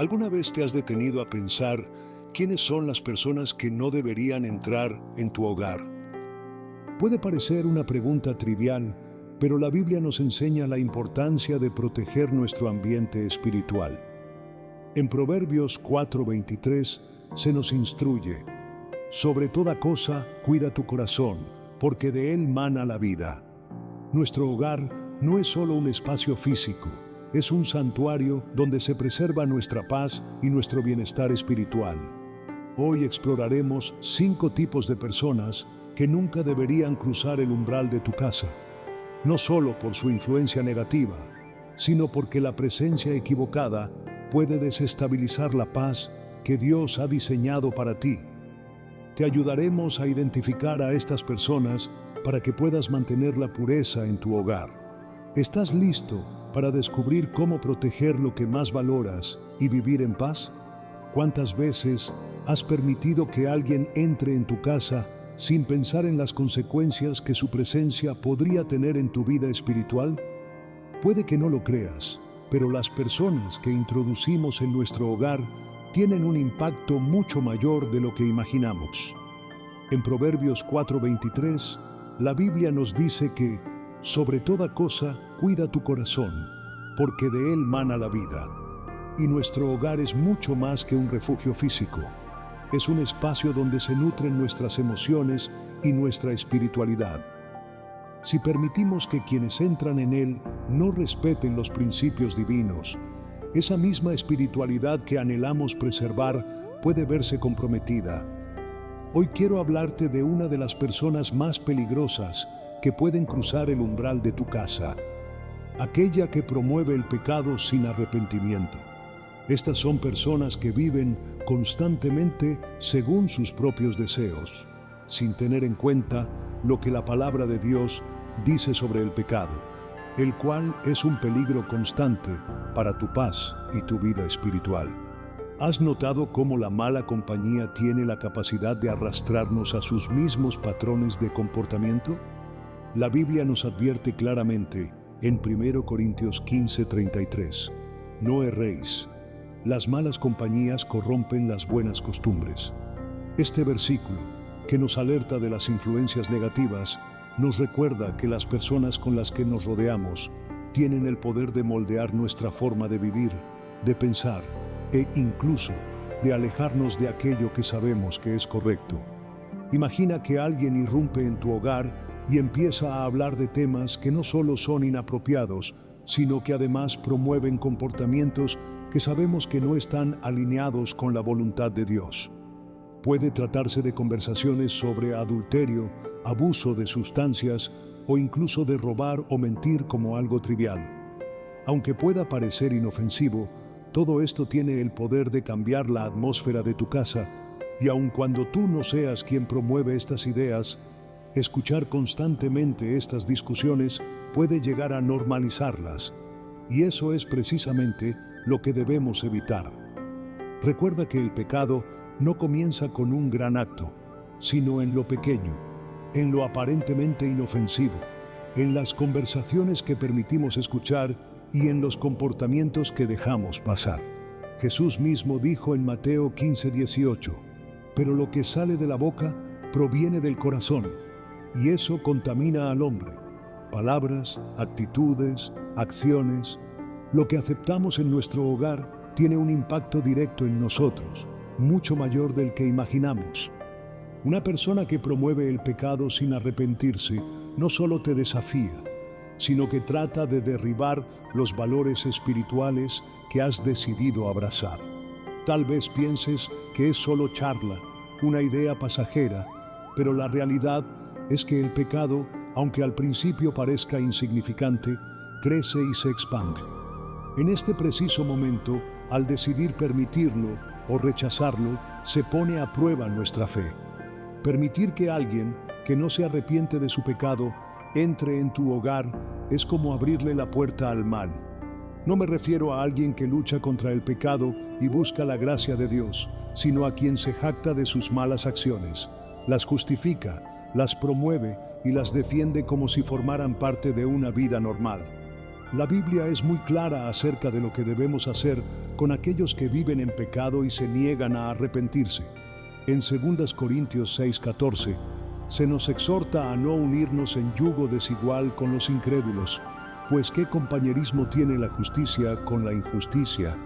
¿Alguna vez te has detenido a pensar quiénes son las personas que no deberían entrar en tu hogar? Puede parecer una pregunta trivial, pero la Biblia nos enseña la importancia de proteger nuestro ambiente espiritual. En Proverbios 4:23 se nos instruye: sobre toda cosa cuida tu corazón, porque de él mana la vida. Nuestro hogar no es solo un espacio físico, es un santuario donde se preserva nuestra paz y nuestro bienestar espiritual. Hoy exploraremos 5 tipos de personas que nunca deberían cruzar el umbral de tu casa, no solo por su influencia negativa, sino porque la presencia equivocada puede desestabilizar la paz que Dios ha diseñado para ti. Te ayudaremos a identificar a estas personas para que puedas mantener la pureza en tu hogar. ¿Estás listo para descubrir cómo proteger lo que más valoras y vivir en paz? ¿Cuántas veces has permitido que alguien entre en tu casa sin pensar en las consecuencias que su presencia podría tener en tu vida espiritual? Puede que no lo creas, pero las personas que introducimos en nuestro hogar tienen un impacto mucho mayor de lo que imaginamos. En Proverbios 4:23, la Biblia nos dice que, sobre toda cosa, cuida tu corazón, porque de él mana la vida. Y nuestro hogar es mucho más que un refugio físico. Es un espacio donde se nutren nuestras emociones y nuestra espiritualidad. Si permitimos que quienes entran en él no respeten los principios divinos, esa misma espiritualidad que anhelamos preservar puede verse comprometida. Hoy quiero hablarte de una de las personas más peligrosas que pueden cruzar el umbral de tu casa, aquella que promueve el pecado sin arrepentimiento. Estas son personas que viven constantemente según sus propios deseos, sin tener en cuenta lo que la palabra de Dios dice sobre el pecado, el cual es un peligro constante para tu paz y tu vida espiritual. ¿Has notado cómo la mala compañía tiene la capacidad de arrastrarnos a sus mismos patrones de comportamiento? La Biblia nos advierte claramente en 1 Corintios 15:33: no erréis. Las malas compañías corrompen las buenas costumbres. Este versículo, que nos alerta de las influencias negativas, nos recuerda que las personas con las que nos rodeamos tienen el poder de moldear nuestra forma de vivir, de pensar e incluso de alejarnos de aquello que sabemos que es correcto. Imagina que alguien irrumpe en tu hogar y empieza a hablar de temas que no solo son inapropiados, sino que además promueven comportamientos que sabemos que no están alineados con la voluntad de Dios. Puede tratarse de conversaciones sobre adulterio, abuso de sustancias o incluso de robar o mentir como algo trivial. Aunque pueda parecer inofensivo, todo esto tiene el poder de cambiar la atmósfera de tu casa, y aun cuando tú no seas quien promueve estas ideas, escuchar constantemente estas discusiones puede llegar a normalizarlas, y eso es precisamente lo que debemos evitar. Recuerda que el pecado no comienza con un gran acto, sino en lo pequeño, en lo aparentemente inofensivo, en las conversaciones que permitimos escuchar y en los comportamientos que dejamos pasar. Jesús mismo dijo en Mateo 15:18: pero lo que sale de la boca proviene del corazón, y eso contamina al hombre. Palabras, actitudes, acciones. Lo que aceptamos en nuestro hogar tiene un impacto directo en nosotros, mucho mayor del que imaginamos. Una persona que promueve el pecado sin arrepentirse no solo te desafía, sino que trata de derribar los valores espirituales que has decidido abrazar. Tal vez pienses que es solo charla, una idea pasajera, pero la realidad es que el pecado, aunque al principio parezca insignificante, crece y se expande. En este preciso momento, al decidir permitirlo o rechazarlo, se pone a prueba nuestra fe. Permitir que alguien que no se arrepiente de su pecado entre en tu hogar es como abrirle la puerta al mal. No me refiero a alguien que lucha contra el pecado y busca la gracia de Dios, sino a quien se jacta de sus malas acciones, las justifica, las promueve y las defiende como si formaran parte de una vida normal. La Biblia es muy clara acerca de lo que debemos hacer con aquellos que viven en pecado y se niegan a arrepentirse. En 2 Corintios 6:14, se nos exhorta a no unirnos en yugo desigual con los incrédulos, pues ¿qué compañerismo tiene la justicia con la injusticia?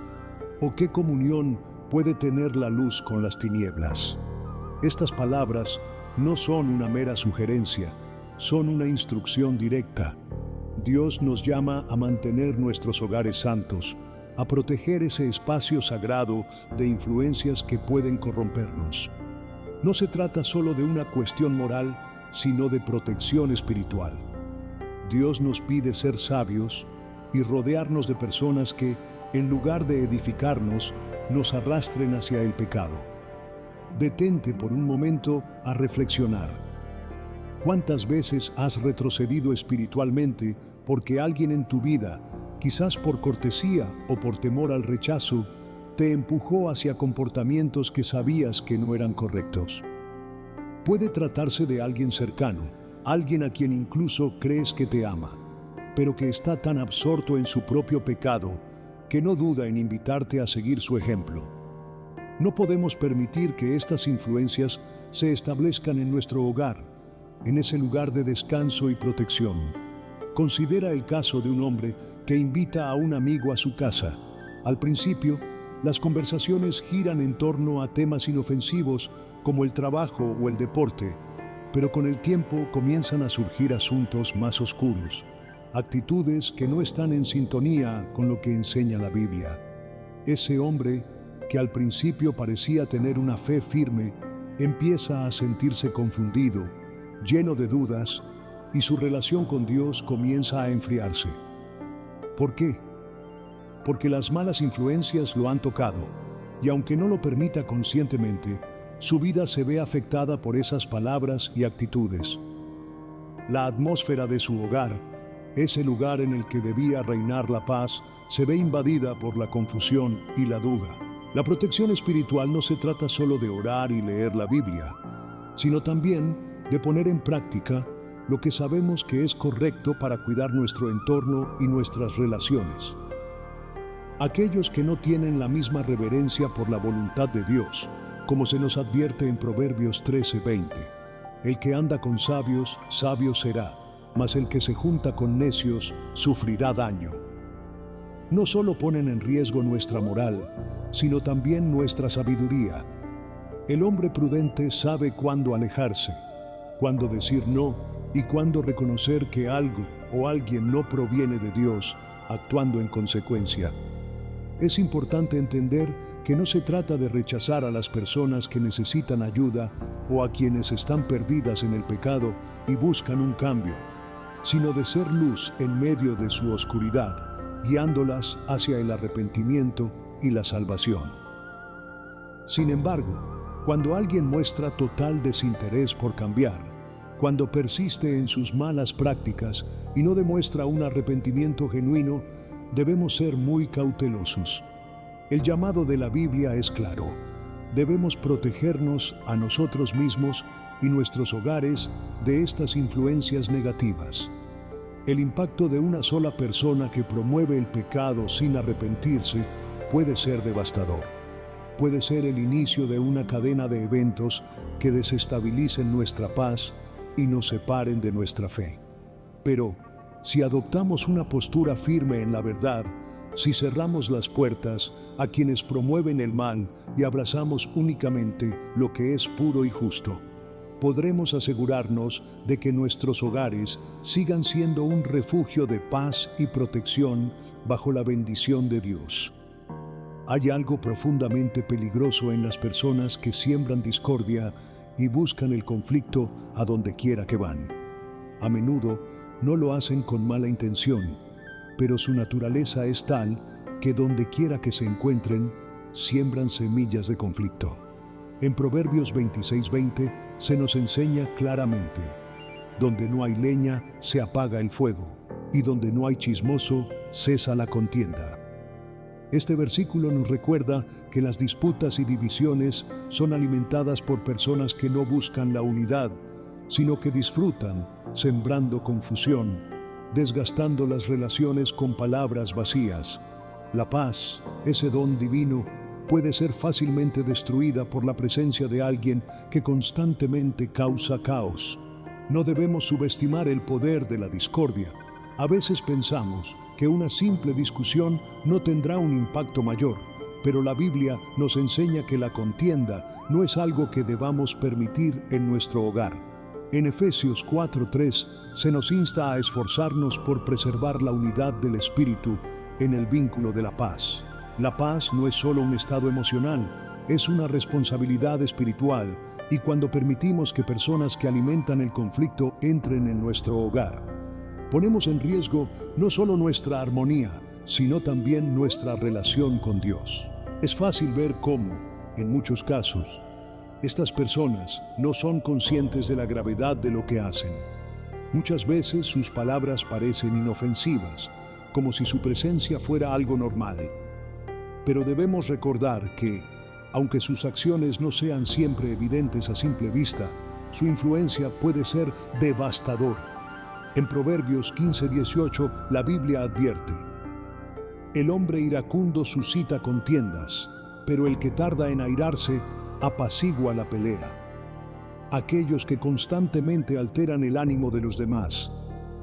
¿O qué comunión puede tener la luz con las tinieblas? Estas palabras no son una mera sugerencia, son una instrucción directa. Dios nos llama a mantener nuestros hogares santos, a proteger ese espacio sagrado de influencias que pueden corrompernos. No se trata solo de una cuestión moral, sino de protección espiritual. Dios nos pide ser sabios y rodearnos de personas que, en lugar de edificarnos, nos arrastren hacia el pecado. Detente por un momento a reflexionar. ¿Cuántas veces has retrocedido espiritualmente porque alguien en tu vida, quizás por cortesía o por temor al rechazo, te empujó hacia comportamientos que sabías que no eran correctos? Puede tratarse de alguien cercano, alguien a quien incluso crees que te ama, pero que está tan absorto en su propio pecado que no duda en invitarte a seguir su ejemplo. No podemos permitir que estas influencias se establezcan en nuestro hogar, en ese lugar de descanso y protección. Considera el caso de un hombre que invita a un amigo a su casa. Al principio, las conversaciones giran en torno a temas inofensivos como el trabajo o el deporte, pero con el tiempo comienzan a surgir asuntos más oscuros, actitudes que no están en sintonía con lo que enseña la Biblia. Ese hombre, que al principio parecía tener una fe firme, empieza a sentirse confundido, lleno de dudas, y su relación con Dios comienza a enfriarse. ¿Por qué? Porque las malas influencias lo han tocado, y aunque no lo permita conscientemente, su vida se ve afectada por esas palabras y actitudes. La atmósfera de su hogar, ese lugar en el que debía reinar la paz, se ve invadida por la confusión y la duda. La protección espiritual no se trata solo de orar y leer la Biblia, sino también de poner en práctica lo que sabemos que es correcto para cuidar nuestro entorno y nuestras relaciones. Aquellos que no tienen la misma reverencia por la voluntad de Dios, como se nos advierte en Proverbios 13:20, el que anda con sabios, sabio será, mas el que se junta con necios sufrirá daño. No solo ponen en riesgo nuestra moral, sino también nuestra sabiduría. El hombre prudente sabe cuándo alejarse, cuándo decir no y cuándo reconocer que algo o alguien no proviene de Dios, actuando en consecuencia. Es importante entender que no se trata de rechazar a las personas que necesitan ayuda o a quienes están perdidas en el pecado y buscan un cambio, sino de ser luz en medio de su oscuridad, guiándolas hacia el arrepentimiento y la salvación. Sin embargo, cuando alguien muestra total desinterés por cambiar, cuando persiste en sus malas prácticas y no demuestra un arrepentimiento genuino, debemos ser muy cautelosos. El llamado de la Biblia es claro. Debemos protegernos a nosotros mismos y nuestros hogares de estas influencias negativas. El impacto de una sola persona que promueve el pecado sin arrepentirse puede ser devastador. Puede ser el inicio de una cadena de eventos que desestabilicen nuestra paz y nos separen de nuestra fe. Pero, si adoptamos una postura firme en la verdad, si cerramos las puertas a quienes promueven el mal y abrazamos únicamente lo que es puro y justo, podremos asegurarnos de que nuestros hogares sigan siendo un refugio de paz y protección bajo la bendición de Dios. Hay algo profundamente peligroso en las personas que siembran discordia y buscan el conflicto a donde quiera que van. A menudo no lo hacen con mala intención, pero su naturaleza es tal que donde quiera que se encuentren, siembran semillas de conflicto. En Proverbios 26:20 se nos enseña claramente: donde no hay leña, se apaga el fuego, y donde no hay chismoso, cesa la contienda. Este versículo nos recuerda que las disputas y divisiones son alimentadas por personas que no buscan la unidad, sino que disfrutan sembrando confusión, desgastando las relaciones con palabras vacías. La paz, ese don divino, puede ser fácilmente destruida por la presencia de alguien que constantemente causa caos. No debemos subestimar el poder de la discordia. A veces pensamos que una simple discusión no tendrá un impacto mayor, pero la Biblia nos enseña que la contienda no es algo que debamos permitir en nuestro hogar. En Efesios 4:3 se nos insta a esforzarnos por preservar la unidad del espíritu en el vínculo de la paz. La paz no es solo un estado emocional, es una responsabilidad espiritual, y cuando permitimos que personas que alimentan el conflicto entren en nuestro hogar, ponemos en riesgo no solo nuestra armonía, sino también nuestra relación con Dios. Es fácil ver cómo, en muchos casos, estas personas no son conscientes de la gravedad de lo que hacen. Muchas veces sus palabras parecen inofensivas, como si su presencia fuera algo normal. Pero debemos recordar que, aunque sus acciones no sean siempre evidentes a simple vista, su influencia puede ser devastadora. En Proverbios 15:18, la Biblia advierte: el hombre iracundo suscita contiendas, pero el que tarda en airarse apacigua la pelea. Aquellos que constantemente alteran el ánimo de los demás,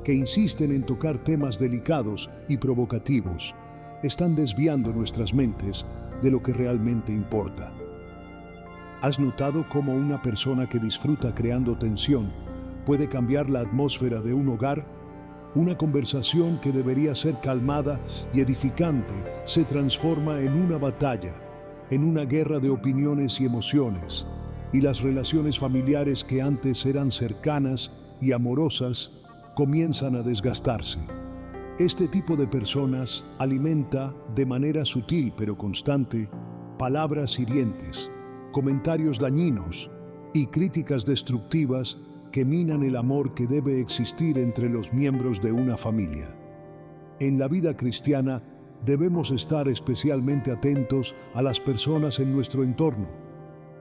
que insisten en tocar temas delicados y provocativos, están desviando nuestras mentes de lo que realmente importa. ¿Has notado cómo una persona que disfruta creando tensión puede cambiar la atmósfera de un hogar? Una conversación que debería ser calmada y edificante se transforma en una batalla, en una guerra de opiniones y emociones, y las relaciones familiares que antes eran cercanas y amorosas comienzan a desgastarse. Este tipo de personas alimenta, de manera sutil pero constante, palabras hirientes, comentarios dañinos y críticas destructivas que minan el amor que debe existir entre los miembros de una familia. En la vida cristiana debemos estar especialmente atentos a las personas en nuestro entorno,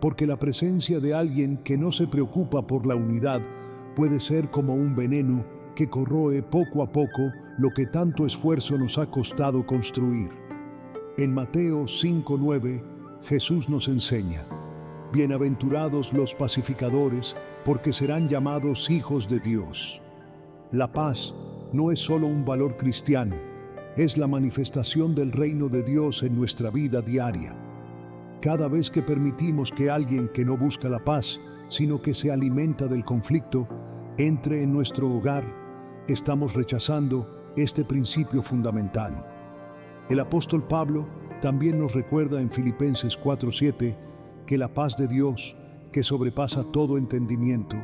porque la presencia de alguien que no se preocupa por la unidad puede ser como un veneno que corroe poco a poco lo que tanto esfuerzo nos ha costado construir. En Mateo 5:9, Jesús nos enseña: bienaventurados los pacificadores, porque serán llamados hijos de Dios. La paz no es solo un valor cristiano, es la manifestación del reino de Dios en nuestra vida diaria. Cada vez que permitimos que alguien que no busca la paz, sino que se alimenta del conflicto, entre en nuestro hogar, estamos rechazando este principio fundamental. El apóstol Pablo también nos recuerda en Filipenses 4:7 que la paz de Dios, que sobrepasa todo entendimiento,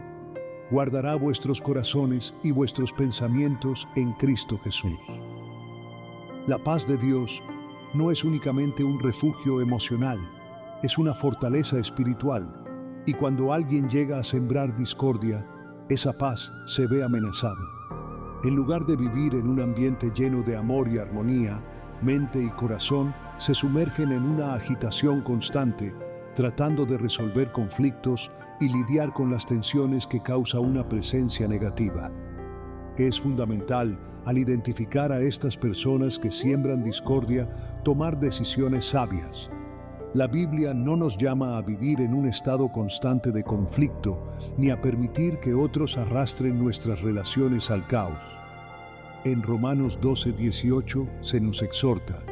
guardará vuestros corazones y vuestros pensamientos en Cristo Jesús. La paz de Dios no es únicamente un refugio emocional, es una fortaleza espiritual, y cuando alguien llega a sembrar discordia, esa paz se ve amenazada. En lugar de vivir en un ambiente lleno de amor y armonía, mente y corazón se sumergen en una agitación constante, tratando de resolver conflictos y lidiar con las tensiones que causa una presencia negativa. Es fundamental, al identificar a estas personas que siembran discordia, tomar decisiones sabias. La Biblia no nos llama a vivir en un estado constante de conflicto, ni a permitir que otros arrastren nuestras relaciones al caos. En Romanos 12:18 se nos exhorta: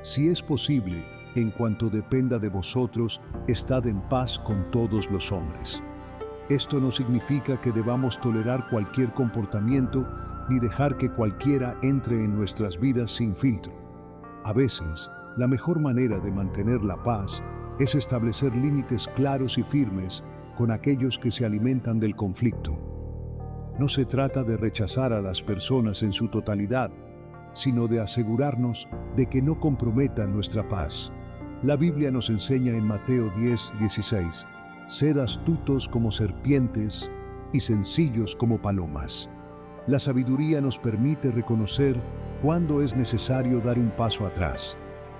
si es posible, en cuanto dependa de vosotros, estad en paz con todos los hombres. Esto no significa que debamos tolerar cualquier comportamiento ni dejar que cualquiera entre en nuestras vidas sin filtro. A veces, la mejor manera de mantener la paz es establecer límites claros y firmes con aquellos que se alimentan del conflicto. No se trata de rechazar a las personas en su totalidad, sino de asegurarnos de que no comprometan nuestra paz. La Biblia nos enseña en Mateo 10:16: sed astutos como serpientes y sencillos como palomas. La sabiduría nos permite reconocer cuándo es necesario dar un paso atrás,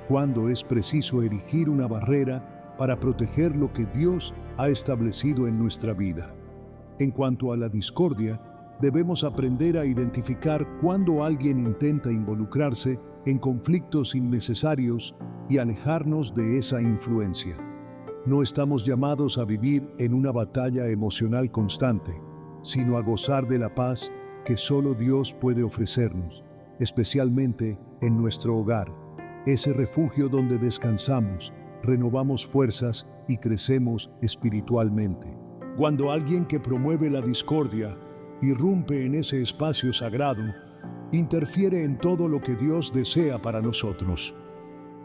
cuándo es preciso erigir una barrera para proteger lo que Dios ha establecido en nuestra vida. En cuanto a la discordia, debemos aprender a identificar cuando alguien intenta involucrarse en conflictos innecesarios y alejarnos de esa influencia. No estamos llamados a vivir en una batalla emocional constante, sino a gozar de la paz que solo Dios puede ofrecernos, especialmente en nuestro hogar, ese refugio donde descansamos, renovamos fuerzas y crecemos espiritualmente. Cuando alguien que promueve la discordia irrumpe en ese espacio sagrado, interfiere en todo lo que Dios desea para nosotros.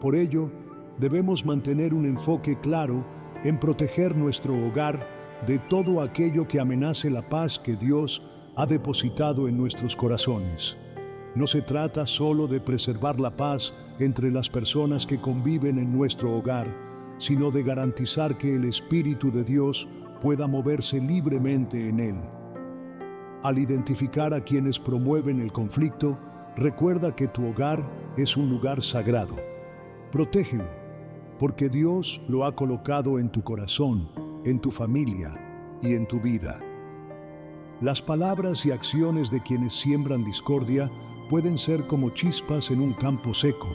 Por ello, debemos mantener un enfoque claro en proteger nuestro hogar de todo aquello que amenace la paz que Dios ha depositado en nuestros corazones. No se trata solo de preservar la paz entre las personas que conviven en nuestro hogar, sino de garantizar que el Espíritu de Dios pueda moverse libremente en él. Al identificar a quienes promueven el conflicto, recuerda que tu hogar es un lugar sagrado. Protégelo, porque Dios lo ha colocado en tu corazón, en tu familia y en tu vida. Las palabras y acciones de quienes siembran discordia pueden ser como chispas en un campo seco,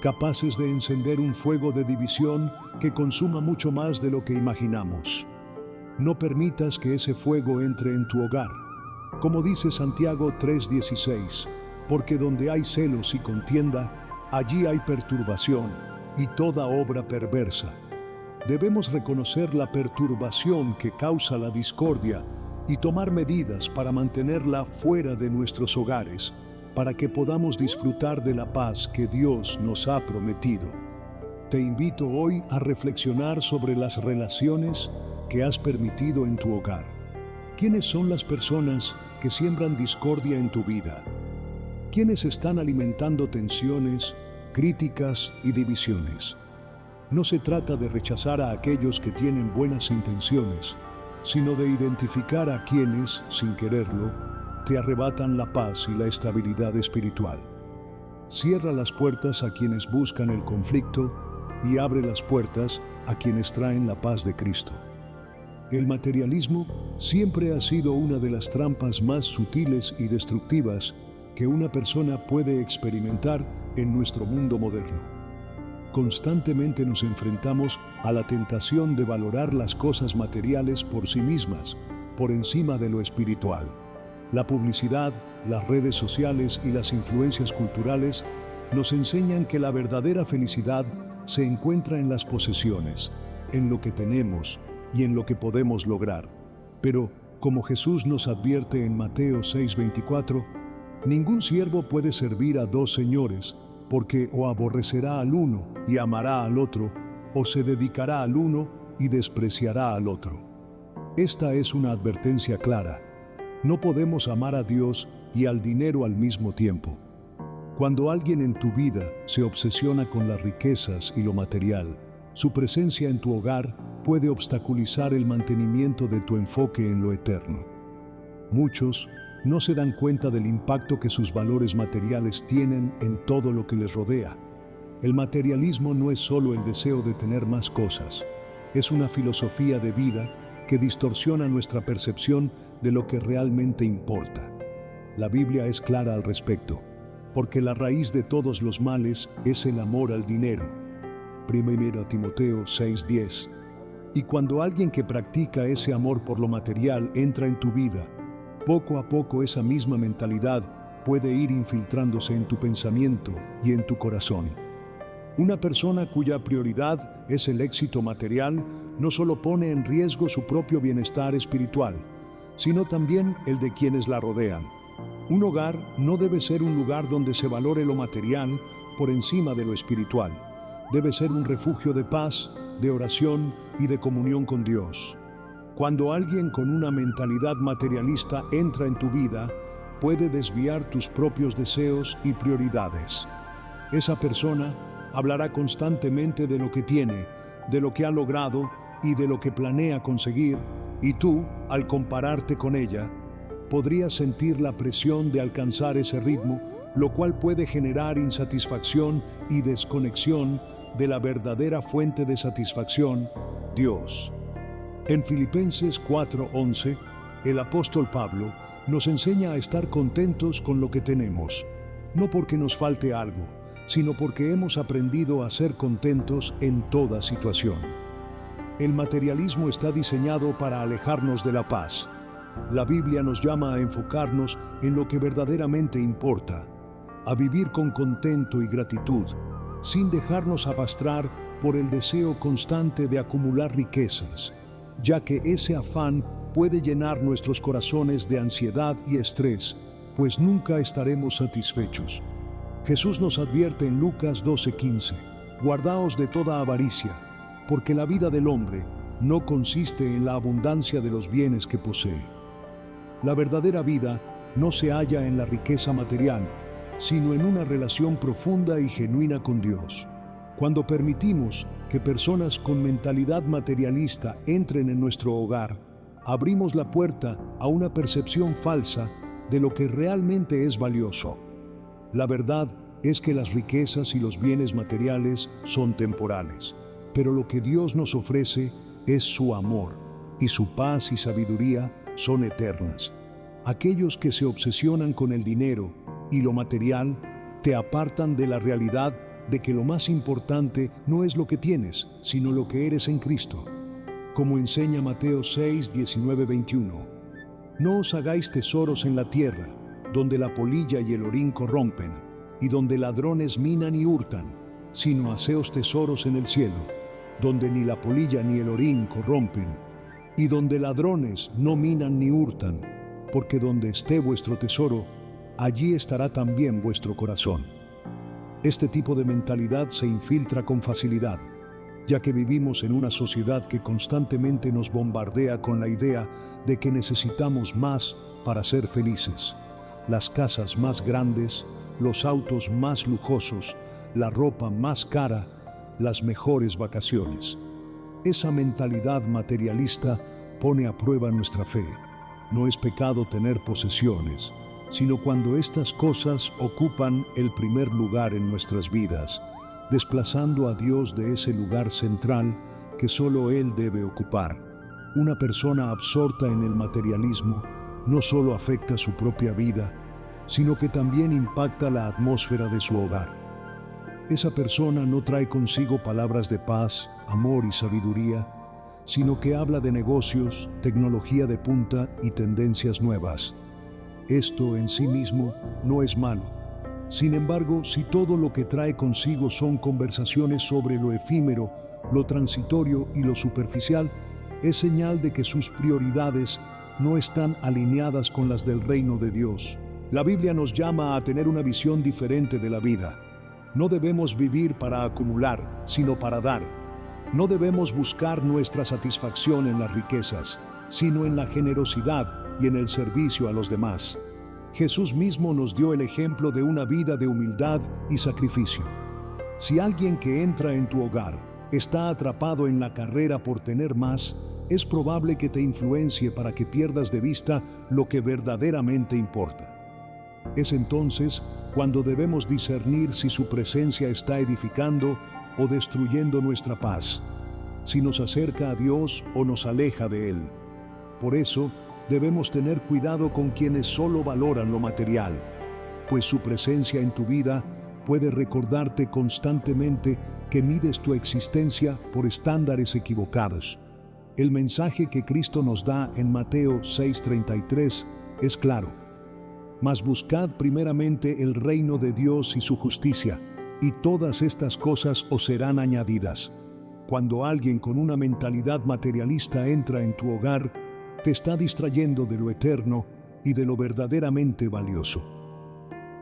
capaces de encender un fuego de división que consuma mucho más de lo que imaginamos. No permitas que ese fuego entre en tu hogar. Como dice Santiago 3:16, porque donde hay celos y contienda, allí hay perturbación y toda obra perversa. Debemos reconocer la perturbación que causa la discordia y tomar medidas para mantenerla fuera de nuestros hogares, para que podamos disfrutar de la paz que Dios nos ha prometido. Te invito hoy a reflexionar sobre las relaciones que has permitido en tu hogar. ¿Quiénes son las personas que siembran discordia en tu vida? ¿Quiénes están alimentando tensiones, críticas y divisiones? No se trata de rechazar a aquellos que tienen buenas intenciones, sino de identificar a quienes, sin quererlo, te arrebatan la paz y la estabilidad espiritual. Cierra las puertas a quienes buscan el conflicto y abre las puertas a quienes traen la paz de Cristo. El materialismo siempre ha sido una de las trampas más sutiles y destructivas que una persona puede experimentar en nuestro mundo moderno. Constantemente nos enfrentamos a la tentación de valorar las cosas materiales por sí mismas, por encima de lo espiritual. La publicidad, las redes sociales y las influencias culturales nos enseñan que la verdadera felicidad se encuentra en las posesiones, en lo que tenemos y en lo que podemos lograr. Pero, como Jesús nos advierte en Mateo 6:24, ningún siervo puede servir a dos señores, porque o aborrecerá al uno y amará al otro, o se dedicará al uno y despreciará al otro. Esta es una advertencia clara. No podemos amar a Dios y al dinero al mismo tiempo. Cuando alguien en tu vida se obsesiona con las riquezas y lo material, su presencia en tu hogar puede obstaculizar el mantenimiento de tu enfoque en lo eterno. Muchos no se dan cuenta del impacto que sus valores materiales tienen en todo lo que les rodea. El materialismo no es solo el deseo de tener más cosas, es una filosofía de vida que distorsiona nuestra percepción de lo que realmente importa. La Biblia es clara al respecto, porque la raíz de todos los males es el amor al dinero. 1 Timoteo 6:10. Y cuando alguien que practica ese amor por lo material entra en tu vida, poco a poco esa misma mentalidad puede ir infiltrándose en tu pensamiento y en tu corazón. Una persona cuya prioridad es el éxito material no solo pone en riesgo su propio bienestar espiritual, sino también el de quienes la rodean. Un hogar no debe ser un lugar donde se valore lo material por encima de lo espiritual. Debe ser un refugio de paz, de oración y de comunión con Dios. Cuando alguien con una mentalidad materialista entra en tu vida, puede desviar tus propios deseos y prioridades. Esa persona hablará constantemente de lo que tiene, de lo que ha logrado y de lo que planea conseguir, y tú, al compararte con ella, podrías sentir la presión de alcanzar ese ritmo, lo cual puede generar insatisfacción y desconexión de la verdadera fuente de satisfacción, Dios. En Filipenses 4:11, el apóstol Pablo nos enseña a estar contentos con lo que tenemos, no porque nos falte algo, sino porque hemos aprendido a ser contentos en toda situación. El materialismo está diseñado para alejarnos de la paz. La Biblia nos llama a enfocarnos en lo que verdaderamente importa, a vivir con contento y gratitud, sin dejarnos arrastrar por el deseo constante de acumular riquezas, ya que ese afán puede llenar nuestros corazones de ansiedad y estrés, pues nunca estaremos satisfechos. Jesús nos advierte en Lucas 12:15, guardaos de toda avaricia, porque la vida del hombre no consiste en la abundancia de los bienes que posee. La verdadera vida no se halla en la riqueza material, sino en una relación profunda y genuina con Dios. Cuando permitimos que personas con mentalidad materialista entren en nuestro hogar, abrimos la puerta a una percepción falsa de lo que realmente es valioso. La verdad es que las riquezas y los bienes materiales son temporales, pero lo que Dios nos ofrece es su amor, y su paz y sabiduría son eternas. Aquellos que se obsesionan con el dinero y lo material te apartan de la realidad de que lo más importante no es lo que tienes, sino lo que eres en Cristo. Como enseña Mateo 6, 19, 21. No os hagáis tesoros en la tierra, donde la polilla y el orín corrompen, y donde ladrones minan y hurtan, sino haceos tesoros en el cielo, donde ni la polilla ni el orín corrompen, y donde ladrones no minan ni hurtan, porque donde esté vuestro tesoro, allí estará también vuestro corazón. Este tipo de mentalidad se infiltra con facilidad, ya que vivimos en una sociedad que constantemente nos bombardea con la idea de que necesitamos más para ser felices. Las casas más grandes, los autos más lujosos, la ropa más cara, las mejores vacaciones. Esa mentalidad materialista pone a prueba nuestra fe. No es pecado tener posesiones, sino cuando estas cosas ocupan el primer lugar en nuestras vidas, desplazando a Dios de ese lugar central que solo Él debe ocupar. Una persona absorta en el materialismo no solo afecta su propia vida, sino que también impacta la atmósfera de su hogar. Esa persona no trae consigo palabras de paz, amor y sabiduría, sino que habla de negocios, tecnología de punta y tendencias nuevas. Esto en sí mismo no es malo. Sin embargo, si todo lo que trae consigo son conversaciones sobre lo efímero, lo transitorio y lo superficial, es señal de que sus prioridades no están alineadas con las del reino de Dios. La Biblia nos llama a tener una visión diferente de la vida. No debemos vivir para acumular, sino para dar. No debemos buscar nuestra satisfacción en las riquezas, sino en la generosidad y en el servicio a los demás. Jesús mismo nos dio el ejemplo de una vida de humildad y sacrificio. Si alguien que entra en tu hogar está atrapado en la carrera por tener más, es probable que te influencie para que pierdas de vista lo que verdaderamente importa. Es entonces cuando debemos discernir si su presencia está edificando o destruyendo nuestra paz, si nos acerca a Dios o nos aleja de Él. Por eso, debemos tener cuidado con quienes solo valoran lo material, pues su presencia en tu vida puede recordarte constantemente que mides tu existencia por estándares equivocados. El mensaje que Cristo nos da en Mateo 6:33 es claro: mas buscad primeramente el reino de Dios y su justicia, y todas estas cosas os serán añadidas. Cuando alguien con una mentalidad materialista entra en tu hogar, te está distrayendo de lo eterno y de lo verdaderamente valioso.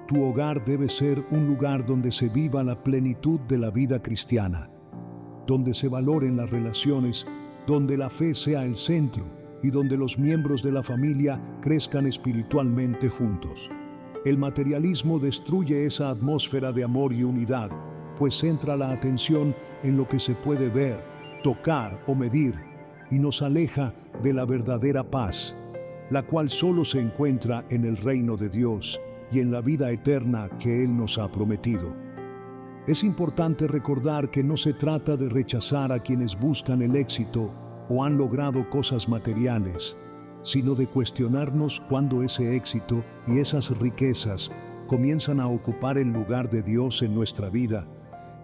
Tu hogar debe ser un lugar donde se viva la plenitud de la vida cristiana, donde se valoren las relaciones, donde la fe sea el centro y donde los miembros de la familia crezcan espiritualmente juntos. El materialismo destruye esa atmósfera de amor y unidad, pues centra la atención en lo que se puede ver, tocar o medir, y nos aleja de la verdadera paz, la cual solo se encuentra en el reino de Dios y en la vida eterna que Él nos ha prometido. Es importante recordar que no se trata de rechazar a quienes buscan el éxito o han logrado cosas materiales, sino de cuestionarnos cuando ese éxito y esas riquezas comienzan a ocupar el lugar de Dios en nuestra vida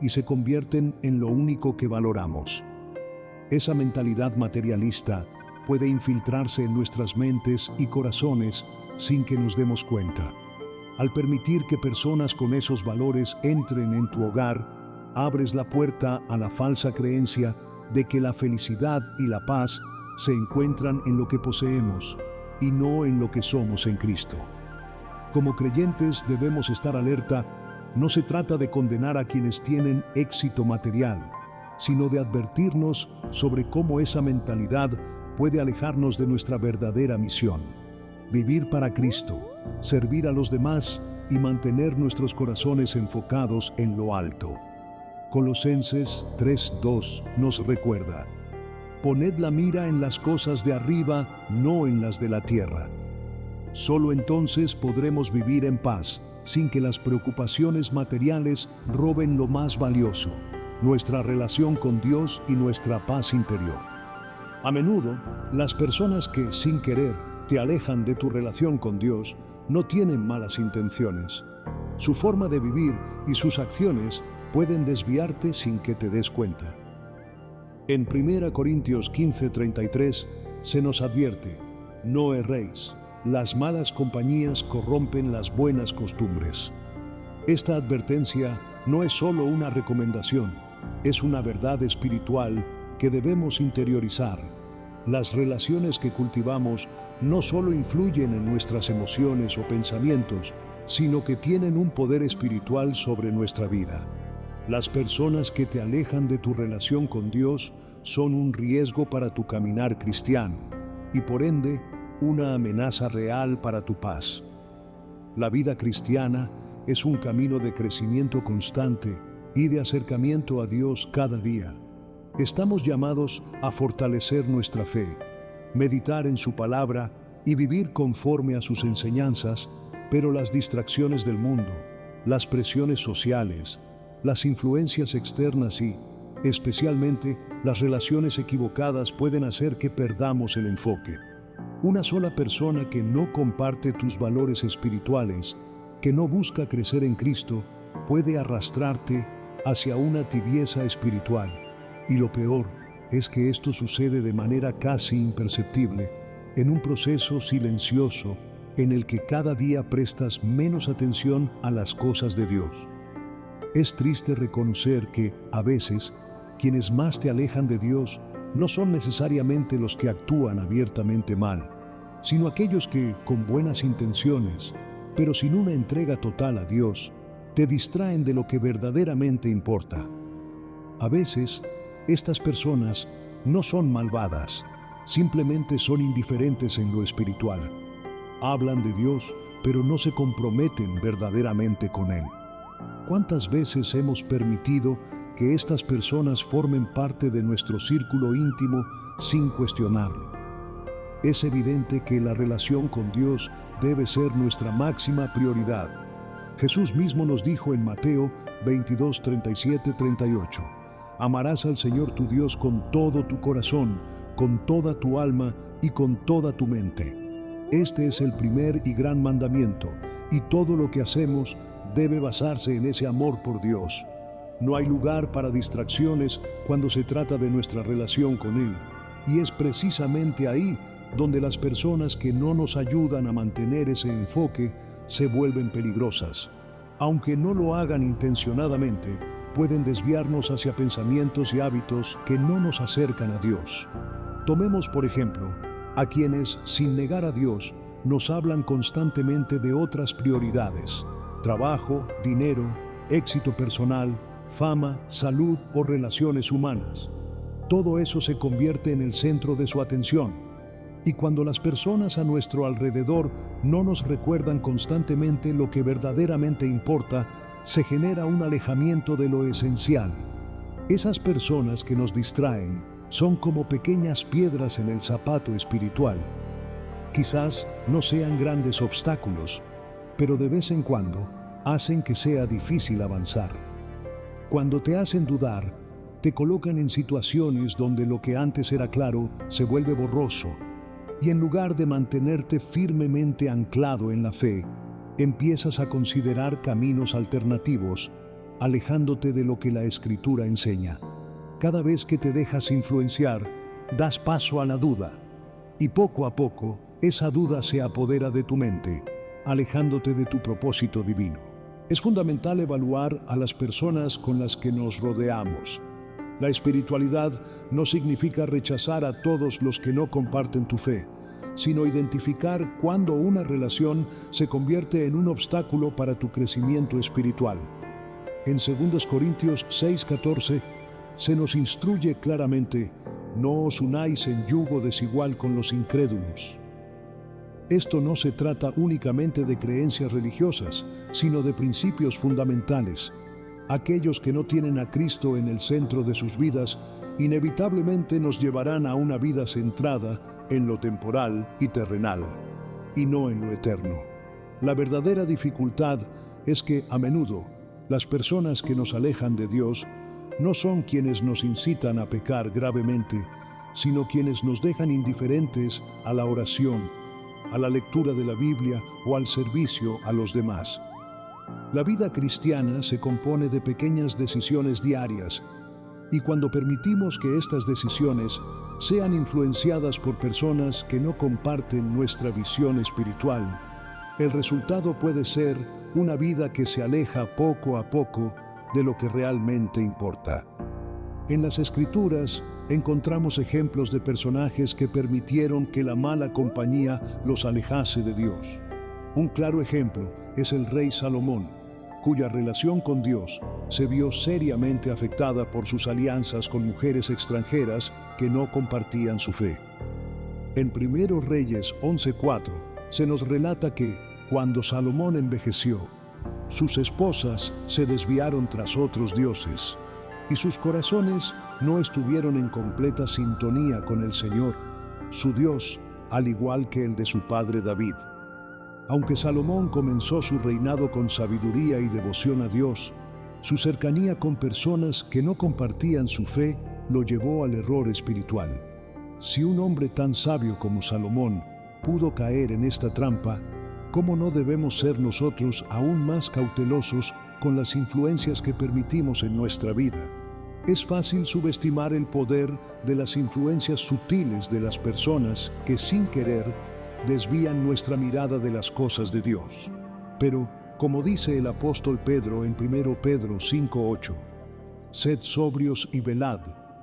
y se convierten en lo único que valoramos. Esa mentalidad materialista puede infiltrarse en nuestras mentes y corazones sin que nos demos cuenta. Al permitir que personas con esos valores entren en tu hogar, abres la puerta a la falsa creencia de que la felicidad y la paz se encuentran en lo que poseemos y no en lo que somos en Cristo. Como creyentes debemos estar alerta. No se trata de condenar a quienes tienen éxito material, sino de advertirnos sobre cómo esa mentalidad puede alejarnos de nuestra verdadera misión: vivir para Cristo, servir a los demás y mantener nuestros corazones enfocados en lo alto. Colosenses 3:2 nos recuerda: poned la mira en las cosas de arriba, no en las de la tierra. Solo entonces podremos vivir en paz, sin que las preocupaciones materiales roben lo más valioso: nuestra relación con Dios y nuestra paz interior. A menudo, las personas que, sin querer, te alejan de tu relación con Dios no tienen malas intenciones. Su forma de vivir y sus acciones pueden desviarte sin que te des cuenta. En 1 Corintios 15:33 se nos advierte: no erréis. Las malas compañías corrompen las buenas costumbres. Esta advertencia no es solo una recomendación, es una verdad espiritual que debemos interiorizar. Las relaciones que cultivamos no solo influyen en nuestras emociones o pensamientos, sino que tienen un poder espiritual sobre nuestra vida. Las personas que te alejan de tu relación con Dios son un riesgo para tu caminar cristiano y, por ende, una amenaza real para tu paz. La vida cristiana es un camino de crecimiento constante y de acercamiento a Dios cada día. Estamos llamados a fortalecer nuestra fe, meditar en su palabra y vivir conforme a sus enseñanzas, pero las distracciones del mundo, las presiones sociales, las influencias externas y, especialmente, las relaciones equivocadas pueden hacer que perdamos el enfoque. Una sola persona que no comparte tus valores espirituales, que no busca crecer en Cristo, puede arrastrarte hacia una tibieza espiritual. Y lo peor es que esto sucede de manera casi imperceptible, en un proceso silencioso en el que cada día prestas menos atención a las cosas de Dios. Es triste reconocer que, a veces, quienes más te alejan de Dios no son necesariamente los que actúan abiertamente mal, sino aquellos que, con buenas intenciones, pero sin una entrega total a Dios, te distraen de lo que verdaderamente importa. A veces, estas personas no son malvadas, simplemente son indiferentes en lo espiritual. Hablan de Dios, pero no se comprometen verdaderamente con Él. ¿Cuántas veces hemos permitido que estas personas formen parte de nuestro círculo íntimo sin cuestionarlo? Es evidente que la relación con Dios debe ser nuestra máxima prioridad. Jesús mismo nos dijo en Mateo 22:37-38: amarás al Señor tu Dios con todo tu corazón, con toda tu alma y con toda tu mente. Este es el primer y gran mandamiento, y todo lo que hacemos debe basarse en ese amor por Dios. No hay lugar para distracciones cuando se trata de nuestra relación con Él, y es precisamente ahí donde las personas que no nos ayudan a mantener ese enfoque se vuelven peligrosas. Aunque no lo hagan intencionadamente, pueden desviarnos hacia pensamientos y hábitos que no nos acercan a Dios. Tomemos, por ejemplo, a quienes, sin negar a Dios, nos hablan constantemente de otras prioridades: trabajo, dinero, éxito personal, fama, salud o relaciones humanas. Todo eso se convierte en el centro de su atención. Y cuando las personas a nuestro alrededor no nos recuerdan constantemente lo que verdaderamente importa, se genera un alejamiento de lo esencial. Esas personas que nos distraen son como pequeñas piedras en el zapato espiritual. Quizás no sean grandes obstáculos, pero de vez en cuando hacen que sea difícil avanzar. Cuando te hacen dudar, te colocan en situaciones donde lo que antes era claro se vuelve borroso. Y en lugar de mantenerte firmemente anclado en la fe, empiezas a considerar caminos alternativos, alejándote de lo que la Escritura enseña. Cada vez que te dejas influenciar, das paso a la duda, y poco a poco esa duda se apodera de tu mente, alejándote de tu propósito divino. Es fundamental evaluar a las personas con las que nos rodeamos. La espiritualidad no significa rechazar a todos los que no comparten tu fe, sino identificar cuándo una relación se convierte en un obstáculo para tu crecimiento espiritual. En 2 Corintios 6:14 se nos instruye claramente: no os unáis en yugo desigual con los incrédulos. Esto no se trata únicamente de creencias religiosas, sino de principios fundamentales. Aquellos que no tienen a Cristo en el centro de sus vidas, inevitablemente nos llevarán a una vida centrada en lo temporal y terrenal, y no en lo eterno. La verdadera dificultad es que, a menudo, las personas que nos alejan de Dios no son quienes nos incitan a pecar gravemente, sino quienes nos dejan indiferentes a la oración, a la lectura de la Biblia o al servicio a los demás. La vida cristiana se compone de pequeñas decisiones diarias, y cuando permitimos que estas decisiones sean influenciadas por personas que no comparten nuestra visión espiritual, el resultado puede ser una vida que se aleja poco a poco de lo que realmente importa. En las Escrituras encontramos ejemplos de personajes que permitieron que la mala compañía los alejase de Dios. Un claro ejemplo es el rey Salomón, cuya relación con Dios se vio seriamente afectada por sus alianzas con mujeres extranjeras que no compartían su fe. En 1 Reyes 11:4 se nos relata que, cuando Salomón envejeció, sus esposas se desviaron tras otros dioses, y sus corazones no estuvieron en completa sintonía con el Señor, su Dios, al igual que el de su padre David. Aunque Salomón comenzó su reinado con sabiduría y devoción a Dios, su cercanía con personas que no compartían su fe lo llevó al error espiritual. Si un hombre tan sabio como Salomón pudo caer en esta trampa, ¿cómo no debemos ser nosotros aún más cautelosos con las influencias que permitimos en nuestra vida? Es fácil subestimar el poder de las influencias sutiles de las personas que, sin querer, desvían nuestra mirada de las cosas de Dios. Pero, como dice el apóstol Pedro en 1 Pedro 5:8, sed sobrios y velad,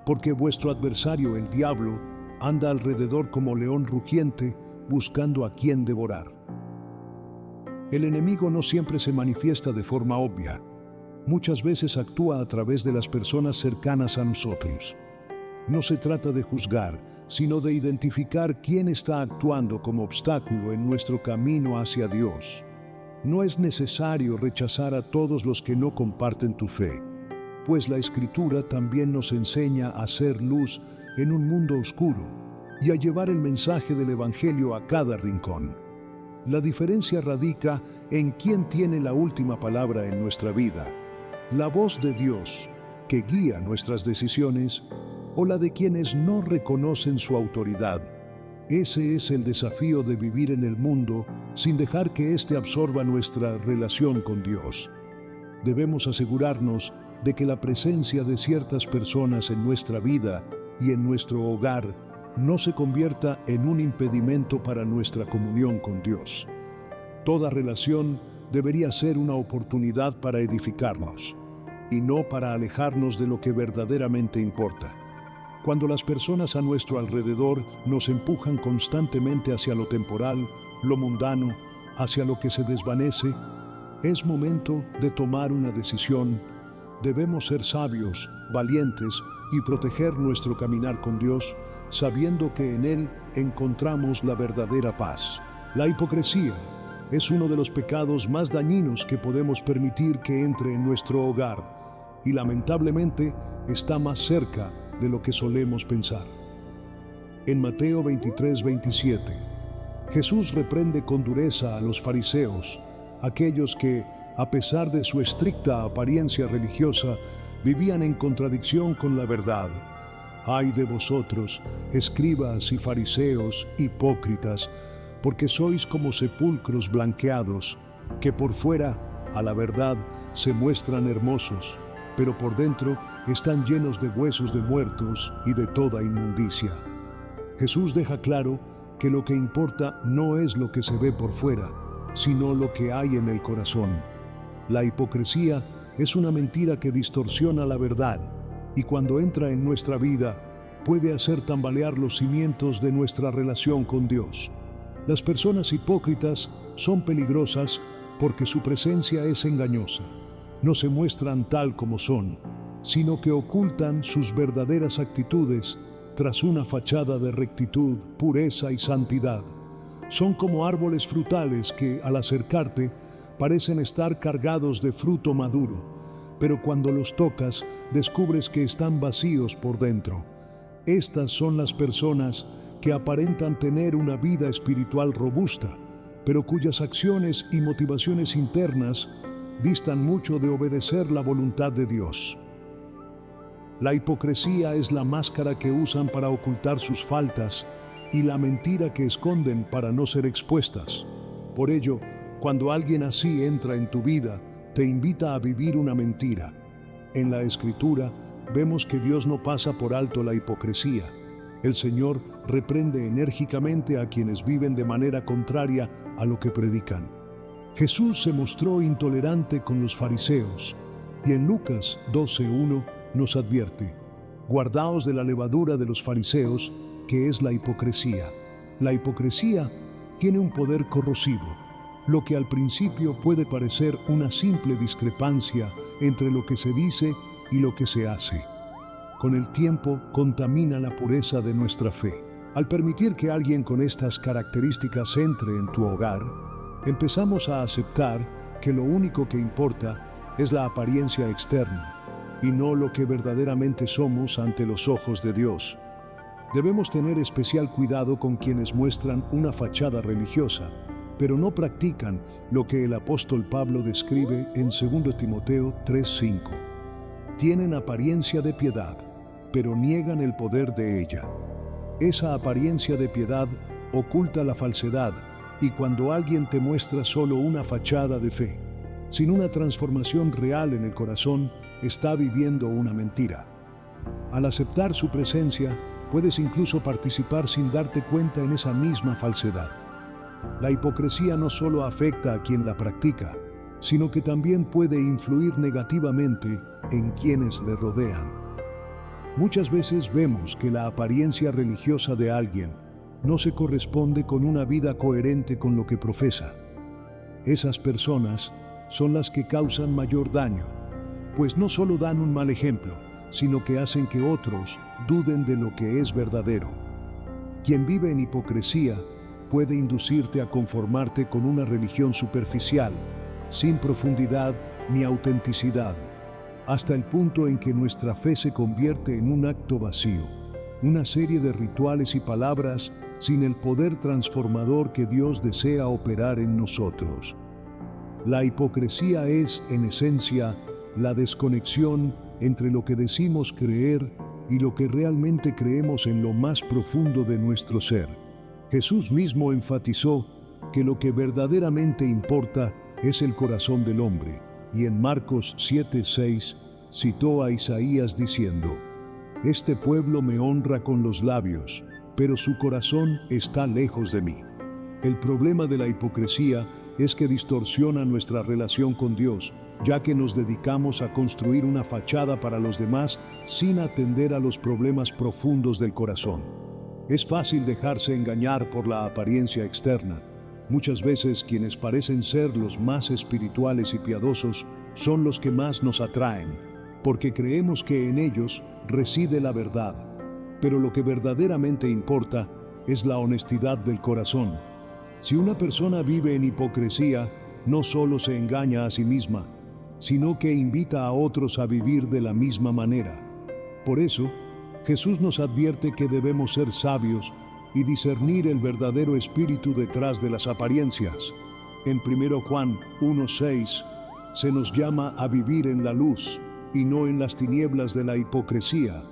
porque vuestro adversario, el diablo, anda alrededor como león rugiente, buscando a quien devorar. El enemigo no siempre se manifiesta de forma obvia. Muchas veces actúa a través de las personas cercanas a nosotros. No se trata de juzgar, sino de identificar quién está actuando como obstáculo en nuestro camino hacia Dios. No es necesario rechazar a todos los que no comparten tu fe, pues la Escritura también nos enseña a ser luz en un mundo oscuro y a llevar el mensaje del Evangelio a cada rincón. La diferencia radica en quién tiene la última palabra en nuestra vida: la voz de Dios, que guía nuestras decisiones, o la de quienes no reconocen su autoridad. Ese es el desafío de vivir en el mundo sin dejar que éste absorba nuestra relación con Dios. Debemos asegurarnos de que la presencia de ciertas personas en nuestra vida y en nuestro hogar no se convierta en un impedimento para nuestra comunión con Dios. Toda relación debería ser una oportunidad para edificarnos, y no para alejarnos de lo que verdaderamente importa. Cuando las personas a nuestro alrededor nos empujan constantemente hacia lo temporal, lo mundano, hacia lo que se desvanece, es momento de tomar una decisión. Debemos ser sabios, valientes y proteger nuestro caminar con Dios, sabiendo que en Él encontramos la verdadera paz. La hipocresía es uno de los pecados más dañinos que podemos permitir que entre en nuestro hogar, y lamentablemente está más cerca de lo que solemos pensar. En Mateo 23:27, Jesús reprende con dureza a los fariseos, aquellos que, a pesar de su estricta apariencia religiosa, vivían en contradicción con la verdad. Ay de vosotros, escribas y fariseos, hipócritas, porque sois como sepulcros blanqueados, que por fuera, a la verdad, se muestran hermosos, pero por dentro están llenos de huesos de muertos y de toda inmundicia. Jesús deja claro que lo que importa no es lo que se ve por fuera, sino lo que hay en el corazón. La hipocresía es una mentira que distorsiona la verdad, y cuando entra en nuestra vida, puede hacer tambalear los cimientos de nuestra relación con Dios. Las personas hipócritas son peligrosas porque su presencia es engañosa. No se muestran tal como son, sino que ocultan sus verdaderas actitudes tras una fachada de rectitud, pureza y santidad. Son como árboles frutales que, al acercarte, parecen estar cargados de fruto maduro, pero cuando los tocas, descubres que están vacíos por dentro. Estas son las personas que aparentan tener una vida espiritual robusta, pero cuyas acciones y motivaciones internas distan mucho de obedecer la voluntad de Dios. La hipocresía es la máscara que usan para ocultar sus faltas y la mentira que esconden para no ser expuestas. Por ello, cuando alguien así entra en tu vida, te invita a vivir una mentira. En la Escritura vemos que Dios no pasa por alto la hipocresía. El Señor reprende enérgicamente a quienes viven de manera contraria a lo que predican. Jesús se mostró intolerante con los fariseos, y en Lucas 12:1 nos advierte: guardaos de la levadura de los fariseos, que es la hipocresía. La hipocresía tiene un poder corrosivo. Lo que al principio puede parecer una simple discrepancia entre lo que se dice y lo que se hace, con el tiempo contamina la pureza de nuestra fe. Al permitir que alguien con estas características entre en tu hogar, empezamos a aceptar que lo único que importa es la apariencia externa y no lo que verdaderamente somos ante los ojos de Dios. Debemos tener especial cuidado con quienes muestran una fachada religiosa, pero no practican lo que el apóstol Pablo describe en 2 Timoteo 3:5. Tienen apariencia de piedad, pero niegan el poder de ella. Esa apariencia de piedad oculta la falsedad, y cuando alguien te muestra solo una fachada de fe, sin una transformación real en el corazón, está viviendo una mentira. Al aceptar su presencia, puedes incluso participar sin darte cuenta en esa misma falsedad. La hipocresía no solo afecta a quien la practica, sino que también puede influir negativamente en quienes le rodean. Muchas veces vemos que la apariencia religiosa de alguien no se corresponde con una vida coherente con lo que profesa. Esas personas son las que causan mayor daño, pues no solo dan un mal ejemplo, sino que hacen que otros duden de lo que es verdadero. Quien vive en hipocresía puede inducirte a conformarte con una religión superficial, sin profundidad ni autenticidad, hasta el punto en que nuestra fe se convierte en un acto vacío, una serie de rituales y palabras sin el poder transformador que Dios desea operar en nosotros. La hipocresía es, en esencia, la desconexión entre lo que decimos creer y lo que realmente creemos en lo más profundo de nuestro ser. Jesús mismo enfatizó que lo que verdaderamente importa es el corazón del hombre, y en Marcos 7:6 citó a Isaías diciendo: «Este pueblo me honra con los labios, pero su corazón está lejos de mí». El problema de la hipocresía es que distorsiona nuestra relación con Dios, ya que nos dedicamos a construir una fachada para los demás sin atender a los problemas profundos del corazón. Es fácil dejarse engañar por la apariencia externa. Muchas veces quienes parecen ser los más espirituales y piadosos son los que más nos atraen, porque creemos que en ellos reside la verdad. Pero lo que verdaderamente importa es la honestidad del corazón. Si una persona vive en hipocresía, no solo se engaña a sí misma, sino que invita a otros a vivir de la misma manera. Por eso, Jesús nos advierte que debemos ser sabios y discernir el verdadero espíritu detrás de las apariencias. En 1 Juan 1:6 se nos llama a vivir en la luz y no en las tinieblas de la hipocresía.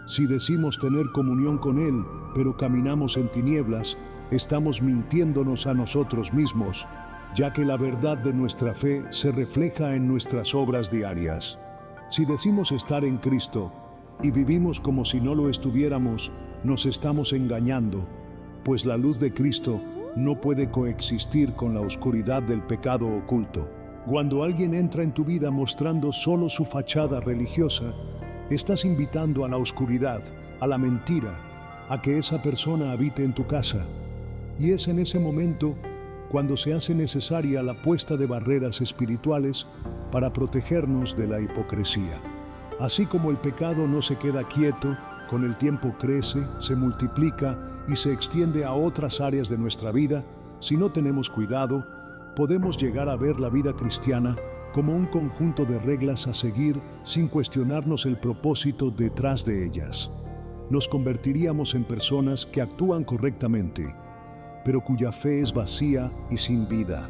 Si decimos tener comunión con Él, pero caminamos en tinieblas, estamos mintiéndonos a nosotros mismos, ya que la verdad de nuestra fe se refleja en nuestras obras diarias. Si decimos estar en Cristo y vivimos como si no lo estuviéramos, nos estamos engañando, pues la luz de Cristo no puede coexistir con la oscuridad del pecado oculto. Cuando alguien entra en tu vida mostrando solo su fachada religiosa, estás invitando a la oscuridad, a la mentira, a que esa persona habite en tu casa. Y es en ese momento cuando se hace necesaria la puesta de barreras espirituales para protegernos de la hipocresía. Así como el pecado no se queda quieto, con el tiempo crece, se multiplica y se extiende a otras áreas de nuestra vida, si no tenemos cuidado, podemos llegar a ver la vida cristiana como un conjunto de reglas a seguir sin cuestionarnos el propósito detrás de ellas. Nos convertiríamos en personas que actúan correctamente, pero cuya fe es vacía y sin vida.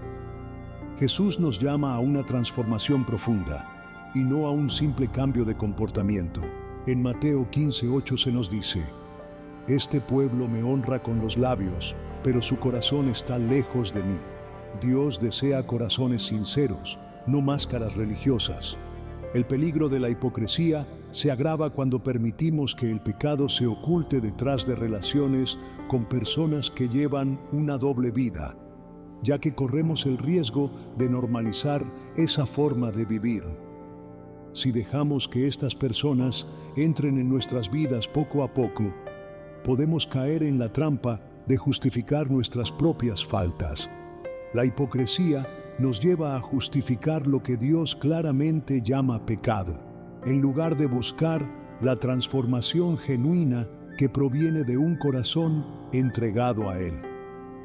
Jesús nos llama a una transformación profunda y no a un simple cambio de comportamiento. En Mateo 15:8 se nos dice: «Este pueblo me honra con los labios, pero su corazón está lejos de mí». Dios desea corazones sinceros, no máscaras religiosas. El peligro de la hipocresía se agrava cuando permitimos que el pecado se oculte detrás de relaciones con personas que llevan una doble vida, ya que corremos el riesgo de normalizar esa forma de vivir. Si dejamos que estas personas entren en nuestras vidas poco a poco, podemos caer en la trampa de justificar nuestras propias faltas. La hipocresía nos lleva a justificar lo que Dios claramente llama pecado, en lugar de buscar la transformación genuina que proviene de un corazón entregado a Él.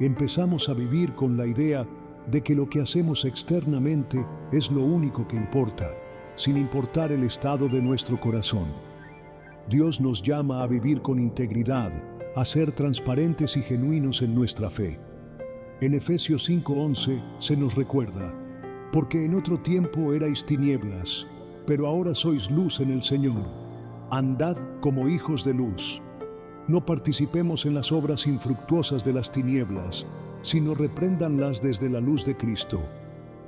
Empezamos a vivir con la idea de que lo que hacemos externamente es lo único que importa, sin importar el estado de nuestro corazón. Dios nos llama a vivir con integridad, a ser transparentes y genuinos en nuestra fe. En Efesios 5:11 se nos recuerda: «Porque en otro tiempo erais tinieblas, pero ahora sois luz en el Señor. Andad como hijos de luz». No participemos en las obras infructuosas de las tinieblas, sino repréndanlas desde la luz de Cristo.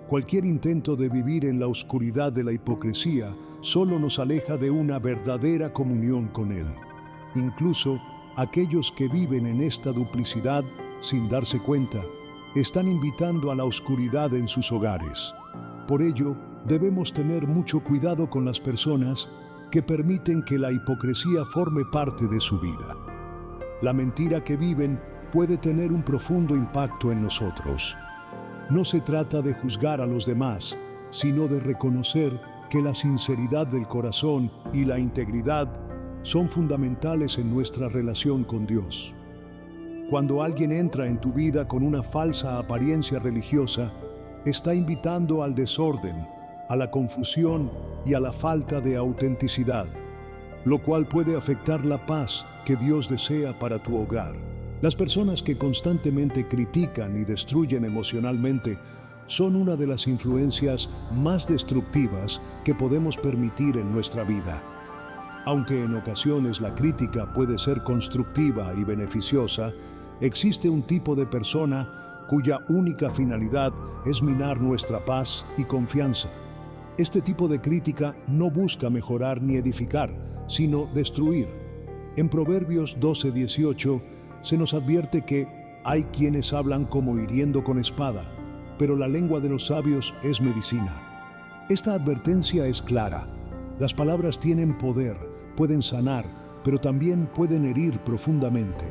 Cualquier intento de vivir en la oscuridad de la hipocresía solo nos aleja de una verdadera comunión con Él. Incluso aquellos que viven en esta duplicidad, sin darse cuenta, están invitando a la oscuridad en sus hogares. Por ello, debemos tener mucho cuidado con las personas que permiten que la hipocresía forme parte de su vida. La mentira que viven puede tener un profundo impacto en nosotros. No se trata de juzgar a los demás, sino de reconocer que la sinceridad del corazón y la integridad son fundamentales en nuestra relación con Dios. Cuando alguien entra en tu vida con una falsa apariencia religiosa, está invitando al desorden, a la confusión y a la falta de autenticidad, lo cual puede afectar la paz que Dios desea para tu hogar. Las personas que constantemente critican y destruyen emocionalmente son una de las influencias más destructivas que podemos permitir en nuestra vida. Aunque en ocasiones la crítica puede ser constructiva y beneficiosa, existe un tipo de persona cuya única finalidad es minar nuestra paz y confianza. Este tipo de crítica no busca mejorar ni edificar, sino destruir. En Proverbios 12:18 se nos advierte que hay quienes hablan como hiriendo con espada, pero la lengua de los sabios es medicina. Esta advertencia es clara. Las palabras tienen poder, pueden sanar, pero también pueden herir profundamente.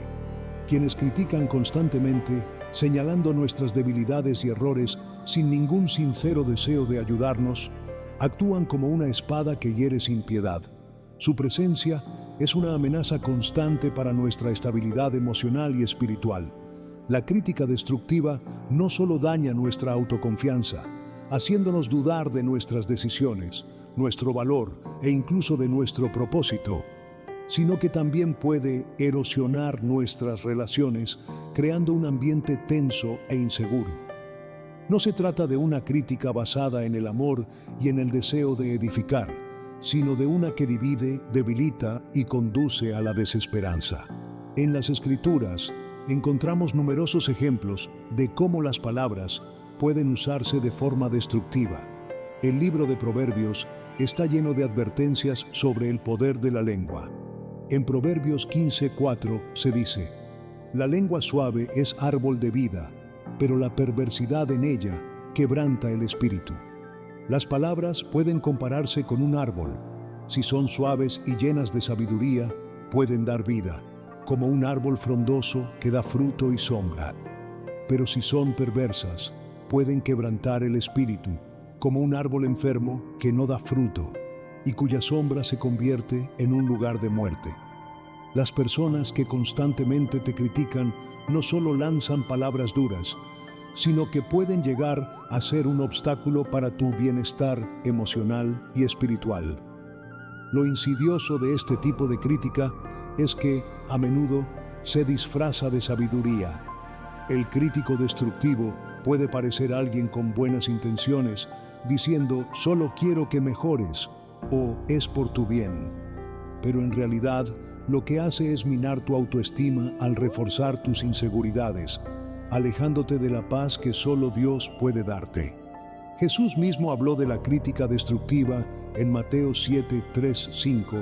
Quienes critican constantemente, señalando nuestras debilidades y errores sin ningún sincero deseo de ayudarnos, actúan como una espada que hiere sin piedad. Su presencia es una amenaza constante para nuestra estabilidad emocional y espiritual. La crítica destructiva no solo daña nuestra autoconfianza, haciéndonos dudar de nuestras decisiones, nuestro valor e incluso de nuestro propósito, sino que también puede erosionar nuestras relaciones, creando un ambiente tenso e inseguro. No se trata de una crítica basada en el amor y en el deseo de edificar, sino de una que divide, debilita y conduce a la desesperanza. En las Escrituras encontramos numerosos ejemplos de cómo las palabras pueden usarse de forma destructiva. El libro de Proverbios está lleno de advertencias sobre el poder de la lengua. En Proverbios 15:4 se dice: la lengua suave es árbol de vida, pero la perversidad en ella quebranta el espíritu. Las palabras pueden compararse con un árbol. Si son suaves y llenas de sabiduría, pueden dar vida, como un árbol frondoso que da fruto y sombra. Pero si son perversas, pueden quebrantar el espíritu, como un árbol enfermo que no da fruto y cuya sombra se convierte en un lugar de muerte. Las personas que constantemente te critican no solo lanzan palabras duras, sino que pueden llegar a ser un obstáculo para tu bienestar emocional y espiritual. Lo insidioso de este tipo de crítica es que, a menudo, se disfraza de sabiduría. El crítico destructivo puede parecer alguien con buenas intenciones, diciendo «solo quiero que mejores» o «es por tu bien». Pero en realidad, lo que hace es minar tu autoestima al reforzar tus inseguridades, alejándote de la paz que solo Dios puede darte. Jesús mismo habló de la crítica destructiva en Mateo 7, 3, 5,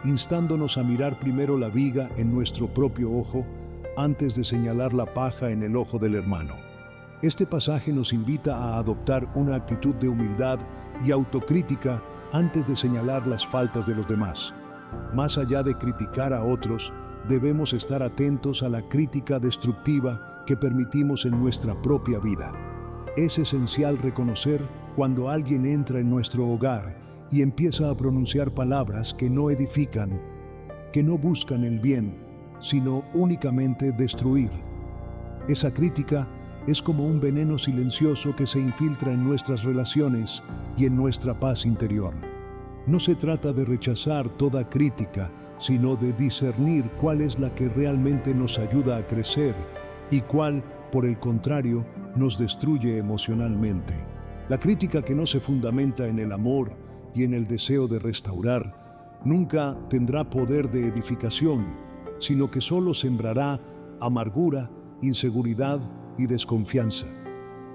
instándonos a mirar primero la viga en nuestro propio ojo antes de señalar la paja en el ojo del hermano. Este pasaje nos invita a adoptar una actitud de humildad y autocrítica antes de señalar las faltas de los demás. Más allá de criticar a otros, debemos estar atentos a la crítica destructiva que permitimos en nuestra propia vida. Es esencial reconocer cuando alguien entra en nuestro hogar y empieza a pronunciar palabras que no edifican, que no buscan el bien, sino únicamente destruir. Esa crítica es como un veneno silencioso que se infiltra en nuestras relaciones y en nuestra paz interior. No se trata de rechazar toda crítica, sino de discernir cuál es la que realmente nos ayuda a crecer y cuál, por el contrario, nos destruye emocionalmente. La crítica que no se fundamenta en el amor y en el deseo de restaurar nunca tendrá poder de edificación, sino que solo sembrará amargura, inseguridad y desconfianza.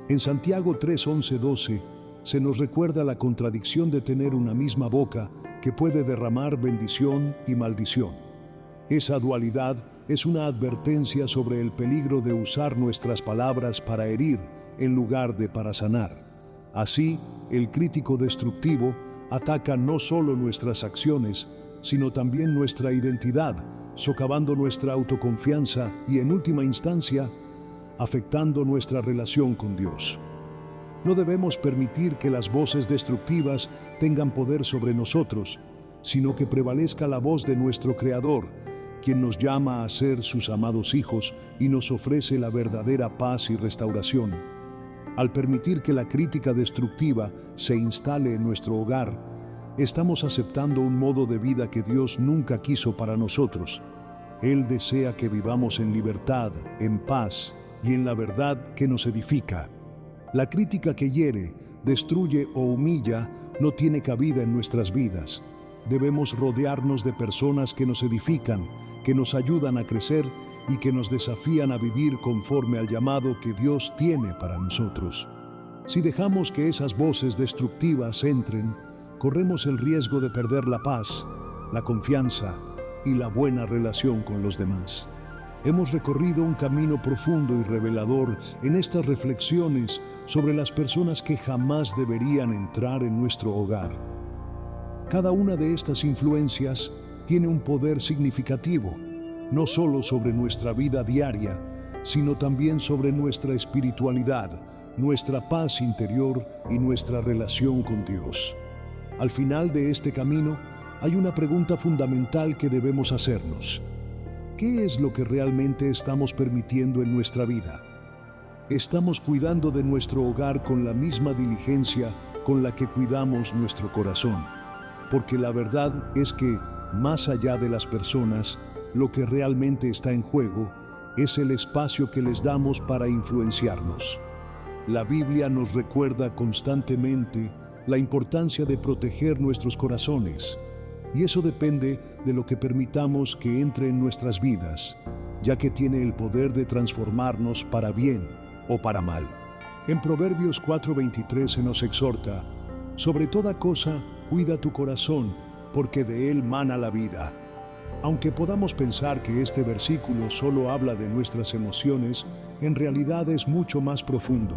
En Santiago 3, 11, 12 se nos recuerda la contradicción de tener una misma boca que puede derramar bendición y maldición. Esa dualidad es una advertencia sobre el peligro de usar nuestras palabras para herir en lugar de para sanar. Así, el crítico destructivo ataca no solo nuestras acciones, sino también nuestra identidad, socavando nuestra autoconfianza y, en última instancia, afectando nuestra relación con Dios. No debemos permitir que las voces destructivas tengan poder sobre nosotros, sino que prevalezca la voz de nuestro Creador, quien nos llama a ser sus amados hijos y nos ofrece la verdadera paz y restauración. Al permitir que la crítica destructiva se instale en nuestro hogar, estamos aceptando un modo de vida que Dios nunca quiso para nosotros. Él desea que vivamos en libertad, en paz y en la verdad que nos edifica. La crítica que hiere, destruye o humilla no tiene cabida en nuestras vidas. Debemos rodearnos de personas que nos edifican, que nos ayudan a crecer y que nos desafían a vivir conforme al llamado que Dios tiene para nosotros. Si dejamos que esas voces destructivas entren, corremos el riesgo de perder la paz, la confianza y la buena relación con los demás. Hemos recorrido un camino profundo y revelador en estas reflexiones sobre las personas que jamás deberían entrar en nuestro hogar. Cada una de estas influencias tiene un poder significativo, no solo sobre nuestra vida diaria, sino también sobre nuestra espiritualidad, nuestra paz interior y nuestra relación con Dios. Al final de este camino hay una pregunta fundamental que debemos hacernos. ¿Qué es lo que realmente estamos permitiendo en nuestra vida? ¿Estamos cuidando de nuestro hogar con la misma diligencia con la que cuidamos nuestro corazón? Porque la verdad es que, más allá de las personas, lo que realmente está en juego es el espacio que les damos para influenciarnos. La Biblia nos recuerda constantemente la importancia de proteger nuestros corazones, y eso depende de lo que permitamos que entre en nuestras vidas, ya que tiene el poder de transformarnos para bien o para mal. En Proverbios 4:23 se nos exhorta: sobre toda cosa, cuida tu corazón, porque de él mana la vida. Aunque podamos pensar que este versículo solo habla de nuestras emociones, en realidad es mucho más profundo.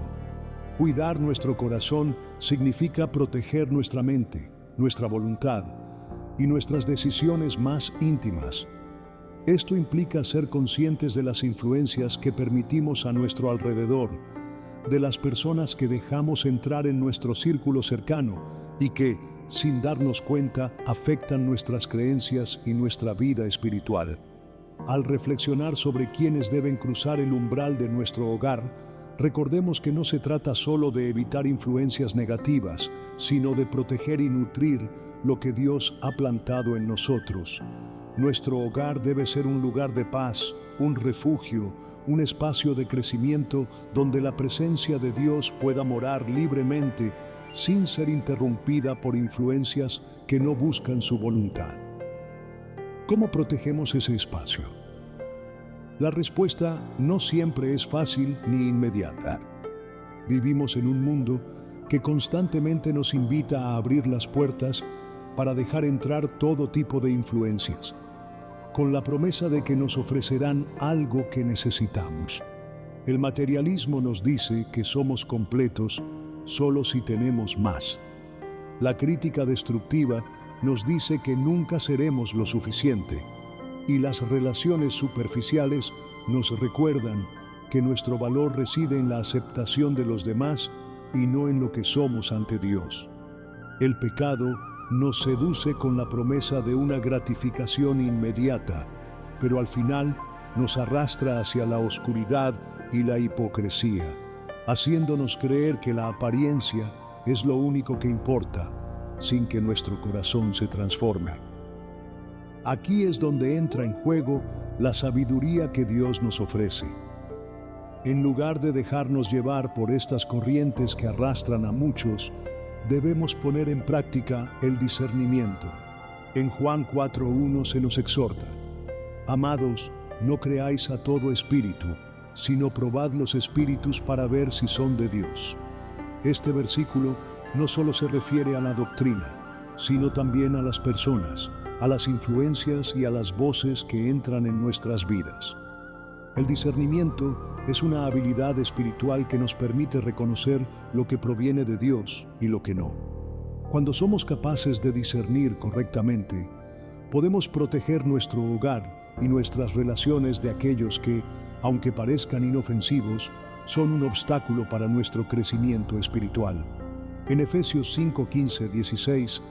Cuidar nuestro corazón significa proteger nuestra mente, nuestra voluntad y nuestras decisiones más íntimas. Esto implica ser conscientes de las influencias que permitimos a nuestro alrededor, de las personas que dejamos entrar en nuestro círculo cercano y que, sin darnos cuenta, afectan nuestras creencias y nuestra vida espiritual. Al reflexionar sobre quiénes deben cruzar el umbral de nuestro hogar, recordemos que no se trata solo de evitar influencias negativas, sino de proteger y nutrir lo que Dios ha plantado en nosotros. Nuestro hogar debe ser un lugar de paz, un refugio, un espacio de crecimiento donde la presencia de Dios pueda morar libremente, sin ser interrumpida por influencias que no buscan su voluntad. ¿Cómo protegemos ese espacio? La respuesta no siempre es fácil ni inmediata. Vivimos en un mundo que constantemente nos invita a abrir las puertas para dejar entrar todo tipo de influencias, con la promesa de que nos ofrecerán algo que necesitamos. El materialismo nos dice que somos completos solo si tenemos más. La crítica destructiva nos dice que nunca seremos lo suficiente, y las relaciones superficiales nos recuerdan que nuestro valor reside en la aceptación de los demás y no en lo que somos ante Dios. El pecado nos seduce con la promesa de una gratificación inmediata, pero al final nos arrastra hacia la oscuridad y la hipocresía, haciéndonos creer que la apariencia es lo único que importa, sin que nuestro corazón se transforme. Aquí es donde entra en juego la sabiduría que Dios nos ofrece. En lugar de dejarnos llevar por estas corrientes que arrastran a muchos, debemos poner en práctica el discernimiento. En Juan 4:1 se nos exhorta: amados, no creáis a todo espíritu, sino probad los espíritus para ver si son de Dios. Este versículo no solo se refiere a la doctrina, sino también a las personas, a las influencias y a las voces que entran en nuestras vidas. El discernimiento es una habilidad espiritual que nos permite reconocer lo que proviene de Dios y lo que no. Cuando somos capaces de discernir correctamente, podemos proteger nuestro hogar y nuestras relaciones de aquellos que, aunque parezcan inofensivos, son un obstáculo para nuestro crecimiento espiritual. En Efesios 5:15-16,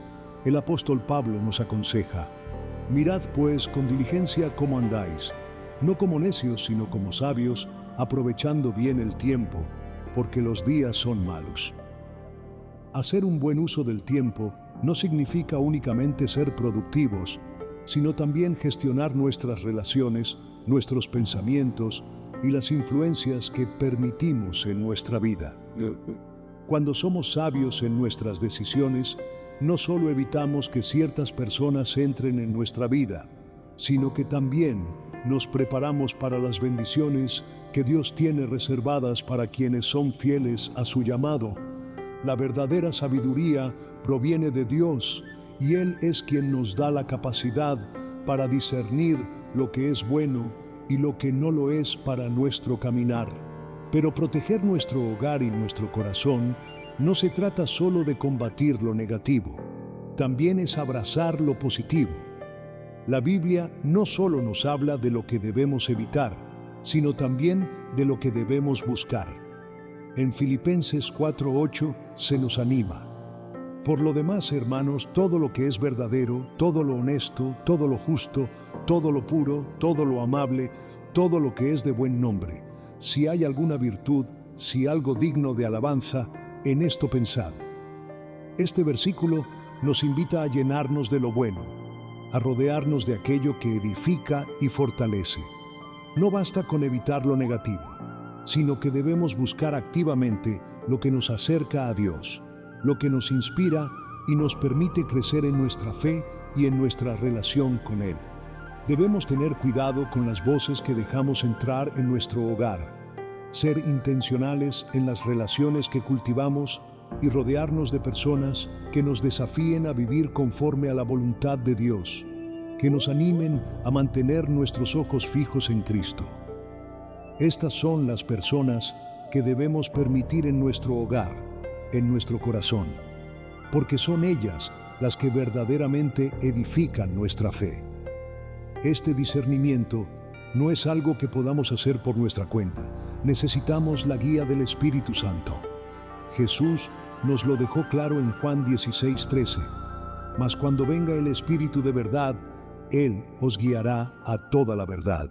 el apóstol Pablo nos aconseja: mirad pues con diligencia cómo andáis, no como necios, sino como sabios, aprovechando bien el tiempo, porque los días son malos. Hacer un buen uso del tiempo no significa únicamente ser productivos, sino también gestionar nuestras relaciones, nuestros pensamientos y las influencias que permitimos en nuestra vida. Cuando somos sabios en nuestras decisiones, no solo evitamos que ciertas personas entren en nuestra vida, sino que también nos preparamos para las bendiciones que Dios tiene reservadas para quienes son fieles a su llamado. La verdadera sabiduría proviene de Dios, y Él es quien nos da la capacidad para discernir lo que es bueno y lo que no lo es para nuestro caminar. Pero proteger nuestro hogar y nuestro corazón no se trata solo de combatir lo negativo, también es abrazar lo positivo. La Biblia no solo nos habla de lo que debemos evitar, sino también de lo que debemos buscar. En Filipenses 4:8 se nos anima: por lo demás, hermanos, todo lo que es verdadero, todo lo honesto, todo lo justo, todo lo puro, todo lo amable, todo lo que es de buen nombre, si hay alguna virtud, si algo digno de alabanza, en esto pensad. Este versículo nos invita a llenarnos de lo bueno, a rodearnos de aquello que edifica y fortalece. No basta con evitar lo negativo, sino que debemos buscar activamente lo que nos acerca a Dios. lo que nos inspira y nos permite crecer en nuestra fe y en nuestra relación con Él. Debemos tener cuidado con las voces que dejamos entrar en nuestro hogar, ser intencionales en las relaciones que cultivamos y rodearnos de personas que nos desafíen a vivir conforme a la voluntad de Dios, que nos animen a mantener nuestros ojos fijos en Cristo. Estas son las personas que debemos permitir en nuestro hogar, en nuestro corazón, porque son ellas las que verdaderamente edifican nuestra fe. Este discernimiento no es algo que podamos hacer por nuestra cuenta. Necesitamos la guía del Espíritu Santo. Jesús nos lo dejó claro en Juan 16:13. Mas cuando venga el Espíritu de verdad, Él os guiará a toda la verdad.